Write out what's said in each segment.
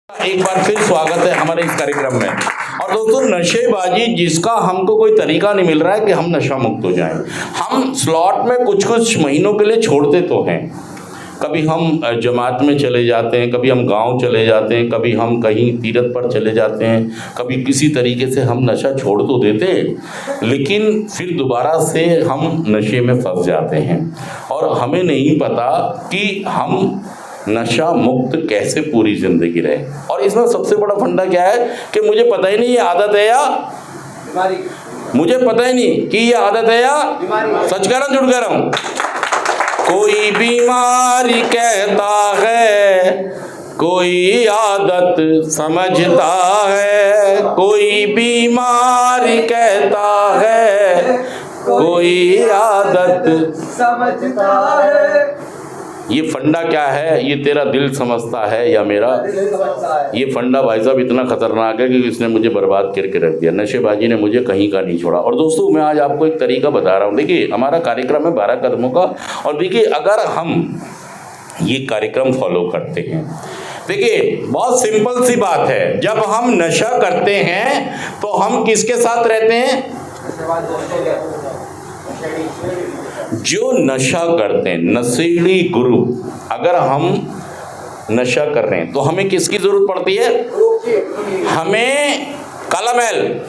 एक बार फिर स्वागत है हमारे इस कार्यक्रम में। और दोस्तों, नशेबाजी जिसका हमको कोई तरीका नहीं मिल रहा है कि हम नशा मुक्त हो जाएं। हम स्लॉट में कुछ कुछ महीनों के लिए छोड़ते तो हैं, कभी हम जमात में चले जाते हैं, कभी हम गांव चले जाते हैं, कभी हम कहीं तीर्थ पर चले जाते हैं, कभी किसी तरीके से हम नशा छोड़ तो देते हैं, लेकिन फिर दोबारा से हम नशे में फंस जाते हैं और हमें नहीं पता कि हम नशा मुक्त कैसे पूरी जिंदगी रहे। और इसमें सबसे बड़ा फंडा क्या है कि मुझे पता ही नहीं ये आदत है या बीमारी, मुझे पता ही नहीं कि ये आदत है या बीमारी। सच कह रहा हूं, झूठ कह रहा हूं? कोई बीमारी कहता है, कोई आदत समझता है। कोई बीमारी कहता है, कोई आदत समझता है। ये फंडा क्या है? ये तेरा दिल समझता है या मेरा? ये फंडा भाई साहब इतना खतरनाक है कि इसने मुझे बर्बाद करके रख दिया। नशेबाजी ने मुझे कहीं का नहीं छोड़ा। और दोस्तों, मैं आज आपको एक तरीका बता रहा हूँ। देखिए, हमारा कार्यक्रम है 12 कदमों का, और देखिए अगर हम ये कार्यक्रम फॉलो करते हैं, देखिए बहुत सिंपल सी बात है। जब हम नशा करते हैं तो हम किसके साथ रहते हैं? जो नशा करते हैं, नशेड़ी गुरु। अगर हम नशा कर रहे हैं तो हमें किसकी जरूरत पड़ती है? हमें कलमेल,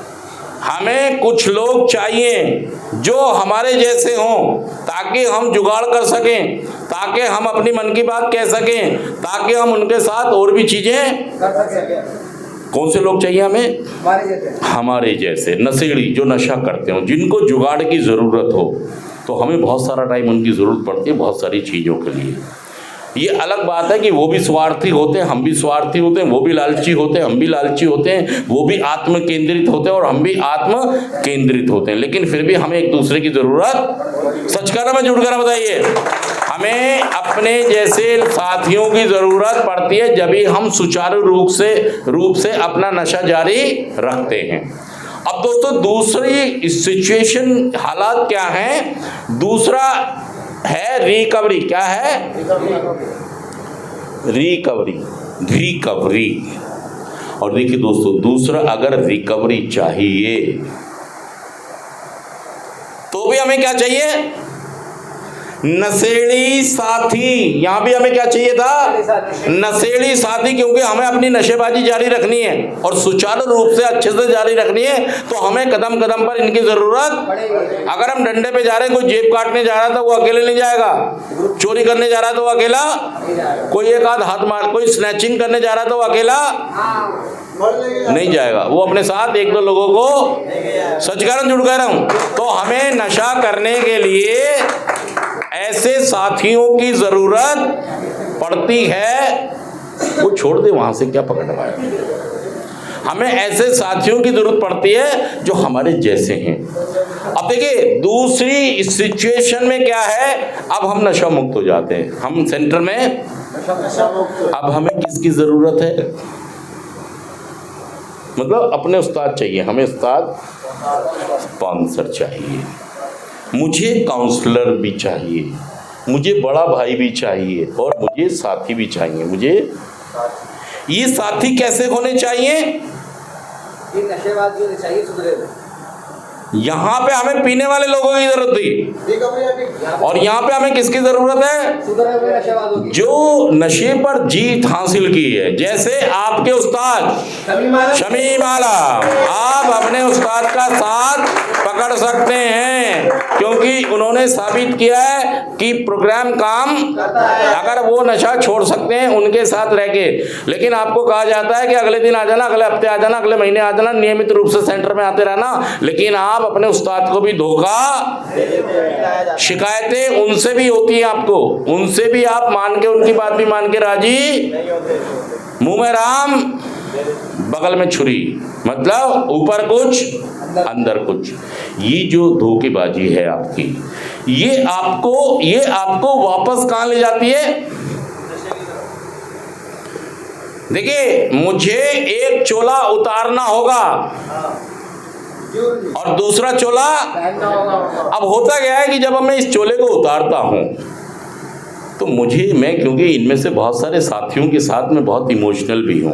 हमें कुछ लोग चाहिए जो हमारे जैसे हों, ताकि हम जुगाड़ कर सकें, ताकि हम अपनी मन की बात कह सकें, ताकि हम उनके साथ और भी चीजें कर सकें। कौन से लोग चाहिए हमें? हमारे जैसे नशेड़ी, जो नशा करते हो, जिनको जुगाड़ की जरूरत हो। तो हमें बहुत सारा टाइम उनकी ज़रूरत पड़ती है बहुत सारी चीज़ों के लिए। ये अलग बात है कि वो भी स्वार्थी होते हैं, हम भी स्वार्थी होते हैं, वो भी लालची होते हैं, हम भी लालची होते हैं, वो भी आत्म केंद्रित होते हैं और हम भी आत्म केंद्रित होते हैं, लेकिन फिर भी हमें एक दूसरे की ज़रूरत, सच कह रहा मैं झूठ कह रहा बताइए, हमें अपने जैसे साथियों की ज़रूरत पड़ती है जब भी हम सुचारू रूप से अपना नशा जारी रखते हैं। अब दोस्तों, दूसरी सिचुएशन, हालात क्या हैं? दूसरा है रिकवरी। क्या है? रिकवरी। और देखिए दोस्तों, दूसरा, अगर रिकवरी चाहिए तो भी हमें क्या चाहिए? नशेड़ी साथी। यहां भी हमें क्या चाहिए था? नशेड़ी साथी, क्योंकि हमें अपनी नशेबाजी जारी रखनी है और सुचारू रूप से अच्छे से जारी रखनी है, तो हमें कदम कदम पर इनकी जरूरत। अगर हम डंडे पे जा रहे हैं, कोई जेब काटने जा रहा था वो अकेले नहीं जाएगा, चोरी करने जा रहा था वो अकेला, कोई एक आध हाथ मार, कोई स्नैचिंग करने जा रहा था वो अकेला नहीं जाएगा, वो अपने साथ एक दो लोगों को, सच कह रहा हूं झूठ कह रहा हूं? तो हमें नशा करने के लिए ऐसे साथियों की जरूरत पड़ती है। वो छोड़ दे, वहां से क्या पकड़ रहा है? हमें ऐसे साथियों की जरूरत पड़ती है जो हमारे जैसे हैं। अब देखिए, दूसरी सिचुएशन में क्या है? अब हम नशा मुक्त हो जाते हैं, हम सेंटर में। अब हमें किसकी जरूरत है? मतलब अपने उस्ताद चाहिए, हमें उस्ताद, स्पॉन्सर चाहिए, मुझे काउंसलर भी चाहिए, मुझे बड़ा भाई भी चाहिए और मुझे साथी भी चाहिए। मुझे ये साथी कैसे होने चाहिए? ये नशेबाज होने चाहिए, सुधरे। यहाँ पे हमें पीने वाले लोगों की जरूरत थी और यहाँ पे हमें किसकी जरूरत है? जो नशे पर जीत हासिल की है। जैसे आपके उस्ताद शमीम आला, आप अपने उस्ताद का साथ पकड़ सकते हैं क्योंकि उन्होंने साबित किया है कि प्रोग्राम काम अगर वो नशा छोड़ सकते हैं उनके साथ रह के। लेकिन आपको कहा जाता है कि अगले दिन आ जाना, अगले हफ्ते आ जाना, अगले महीने आ जाना, नियमित रूप से सेंटर में आते रहना, लेकिन आप अपने उस्ताद को भी धोखा, शिकायतें उनसे भी होती है, आपको उनसे भी आप मान के, उनकी बात भी मान के राजी, मुंह में राम बगल में छुरी, मतलब ऊपर कुछ अंदर कुछ। ये जो धोखेबाजी है आपकी, ये आपको वापस कहां ले जाती है? देखिए, मुझे एक चोला उतारना होगा और दूसरा चोला। अब होता क्या है कि जब मैं इस चोले को उतारता हूं तो मैं क्योंकि इनमें से बहुत सारे साथियों के साथ में बहुत इमोशनल भी हूँ।